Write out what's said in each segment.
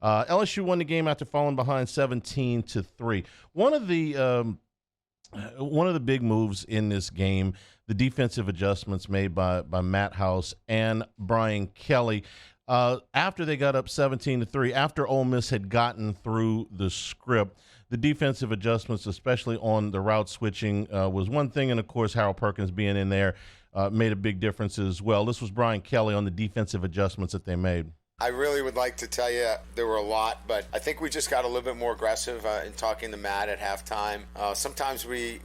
LSU won the game after falling behind 17-3. One of the big moves in this game, the defensive adjustments made by Matt House and Brian Kelly. After they got up 17-3, after Ole Miss had gotten through the script, the defensive adjustments, especially on the route switching, was one thing, and of course Harold Perkins being in there made a big difference as well. This was Brian Kelly on the defensive adjustments that they made. I really would like to tell you there were a lot, but I think we just got a little bit more aggressive in talking to Matt at halftime. Sometimes we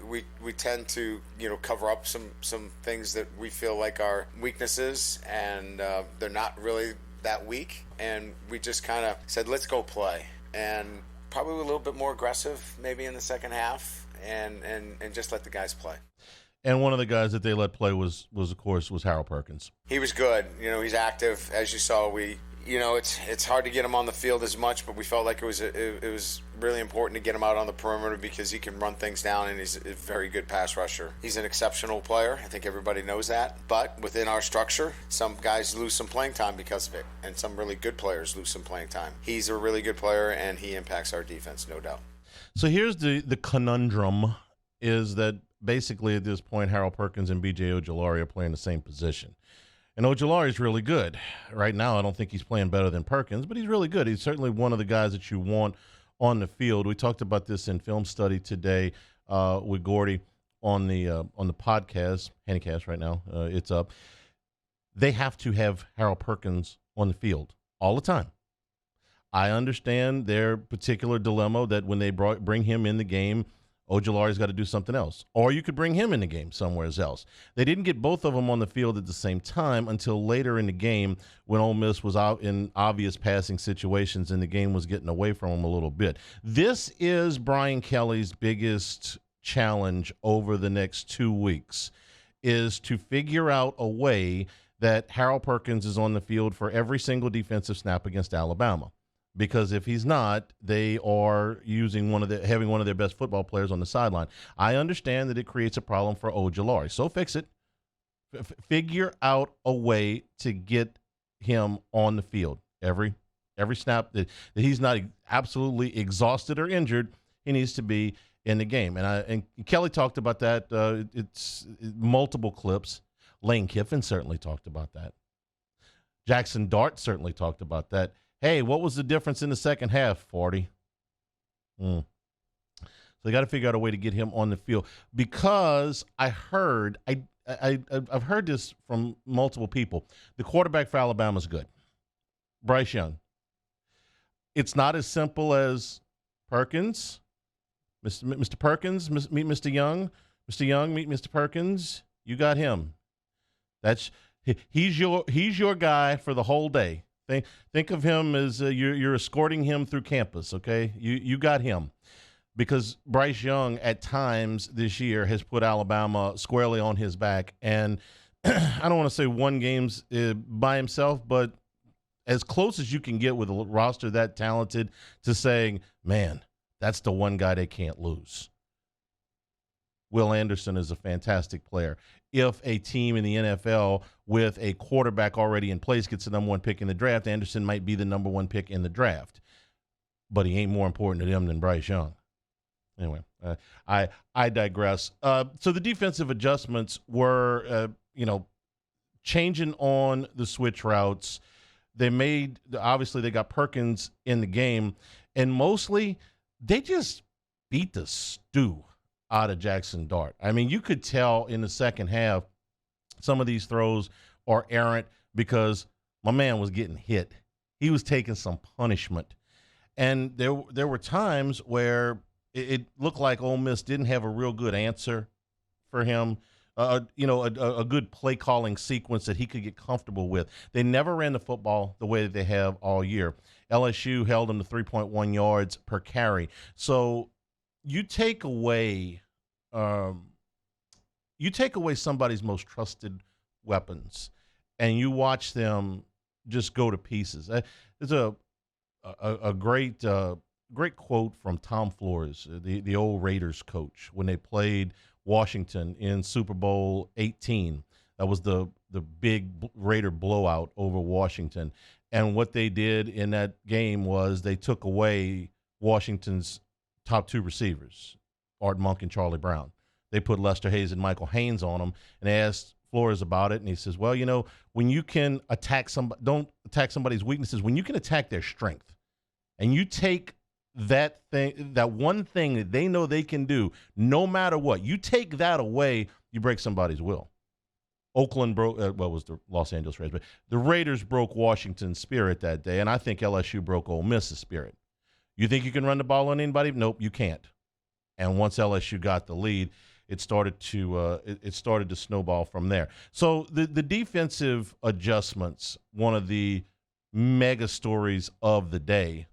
tend to cover up some things that we feel like are weaknesses, and they're not really that weak. And we just kind of said, let's go play, and probably a little bit more aggressive maybe in the second half, and just let the guys play. And one of the guys that they let play was of course Harold Perkins. He was good. He's active, as you saw. It's hard to get him on the field as much, but we felt like it was really important to get him out on the perimeter because he can run things down, and he's a very good pass rusher. He's an exceptional player. I think everybody knows that. But within our structure, some guys lose some playing time because of it, and some really good players lose some playing time. He's a really good player, and he impacts our defense, no doubt. So here's the conundrum is that basically at this point, Harold Perkins and B.J. Ojulari are playing the same position. And Ojulari is really good. Right now, I don't think he's playing better than Perkins, but he's really good. He's certainly one of the guys that you want on the field. We talked about this in film study today with Gordy on the podcast, Hannycast right now. It's up. They have to have Harold Perkins on the field all the time. I understand their particular dilemma that when they bring him in the game, Ojulari's got to do something else. Or you could bring him in the game somewhere else. They didn't get both of them on the field at the same time until later in the game when Ole Miss was out in obvious passing situations and the game was getting away from them a little bit. This is Brian Kelly's biggest challenge over the next 2 weeks, is to figure out a way that Harold Perkins is on the field for every single defensive snap against Alabama. Because if he's not, they are having one of their best football players on the sideline. I understand that it creates a problem for Ojulari, so fix it. Figure out a way to get him on the field every snap that he's not absolutely exhausted or injured. He needs to be in the game, and Kelly talked about that. It's multiple clips. Lane Kiffin certainly talked about that. Jackson Dart certainly talked about that. Hey, what was the difference in the second half, 40? So they got to figure out a way to get him on the field because I've heard this from multiple people. The quarterback for Alabama is good, Bryce Young. It's not as simple as Perkins, Mr. Perkins, meet Mr. Young. Mr. Young, meet Mr. Perkins. You got him. He's your guy for the whole day. Think of him as you're escorting him through campus, okay? You got him. Because Bryce Young at times this year has put Alabama squarely on his back. And I don't want to say won games by himself, but as close as you can get with a roster that talented to saying, man, that's the one guy they can't lose. Will Anderson is a fantastic player. If a team in the NFL with a quarterback already in place gets the number one pick in the draft, Anderson might be the number one pick in the draft. But he ain't more important to them than Bryce Young. Anyway, I digress. So the defensive adjustments were, changing on the switch routes. Obviously they got Perkins in the game, and mostly they just beat the stew out of Jackson Dart. I mean, you could tell in the second half some of these throws are errant because my man was getting hit. He was taking some punishment. And there were times where it looked like Ole Miss didn't have a real good answer for him, a good play calling sequence that he could get comfortable with. They never ran the football the way that they have all year. LSU held them to 3.1 yards per carry. So you take away somebody's most trusted weapons, and you watch them just go to pieces. There's a great quote from Tom Flores, the old Raiders coach, when they played Washington in Super Bowl 18. That was the big Raider blowout over Washington. And what they did in that game was they took away Washington's top two receivers, Art Monk and Charlie Brown. They put Lester Hayes and Michael Haynes on them, and they asked Flores about it, and he says, well, when you can attack somebody, don't attack somebody's weaknesses, when you can attack their strength, and you take that one thing that they know they can do, no matter what, you take that away, you break somebody's will. Oakland broke, was the Los Angeles Raiders, but the Raiders broke Washington's spirit that day, and I think LSU broke Ole Miss's spirit. You think you can run the ball on anybody? Nope, you can't. And once LSU got the lead, it started to snowball from there. So the defensive adjustments, one of the mega stories of the day,